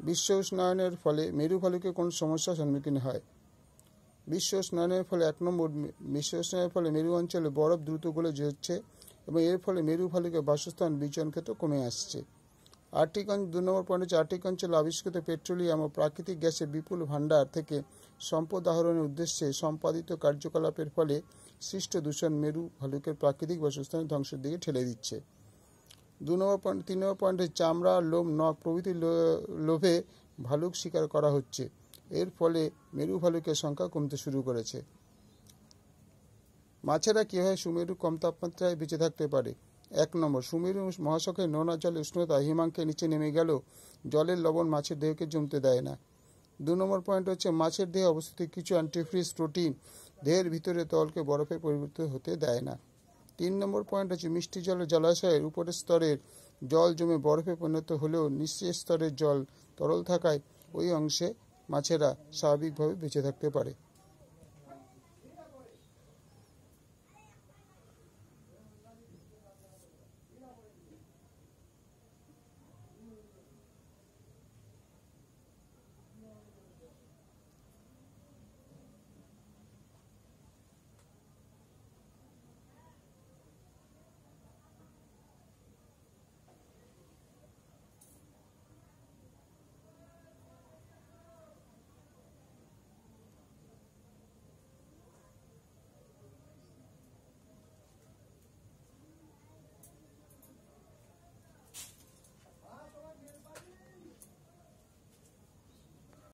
বিশ্ব উষ্ণায়নের ফলে মেরু ভালুকে কোন সমস্যার সম্মুখীন হয়? বিশ্ব উষ্ণায়নের ফলে 1 নম্বর, বিশ্ব উষ্ণায়নের ফলে মেরু অঞ্চলে বরফ দ্রুত গলে যাচ্ছে এবং এর ফলে মেরু ভালুকের বাসস্থান বিচরণ ক্ষেত্র কমে আসছে। আর্কটিক 2 নম্বর পয়েন্ট হচ্ছে আর্কটিক অঞ্চলে আবিষ্কৃত পেট্রোলিয়াম ও প্রাকৃতিক গ্যাসের বিপুল ভাণ্ডার থেকে সম্পদ আহরণের উদ্দেশ্যে সম্পাদিত কার্যকলাপের ফলে সৃষ্ট দূষণ মেরু ভালুকের প্রাকৃতিক বাসস্থানের ধ্বংসের দিকে ঠেলে দিচ্ছে। 3 নম্বর পয়েন্টে চামড়া, লোম, নখ প্রভৃতির লোভে ভালুক শিকার করা হচ্ছে। এর ফলে মেরু ভালুকের সংখ্যা কমতে শুরু করেছে। মাছেরা কীভাবে সুমেরু কম তাপমাত্রায় বেঁচে থাকতে পারে? 1 নম্বর, সুমেরু মহাশকের নোনা জলে উষ্ণতা হিমাঙ্কের নিচে নেমে গেলেও জলের লবণ মাছের দেহকে জমতে দেয় না। 2 নম্বর পয়েন্ট হচ্ছে মাছের দেহে অবস্থিত কিছু অ্যান্টিফ্রিজ প্রোটিন দেহের ভিতরে তরলকে বরফে পরিবর্তিত হতে দেয় না। 3 নম্বর পয়েন্ট হচ্ছে মিষ্টি জলের জলাশয়ের উপরের স্তরের জল জমে বরফে পরিণত হলেও নিচের স্তরের জল তরল থাকায় ওই অংশে মাছেরা স্বাভাবিকভাবে বেঁচে থাকতে পারে।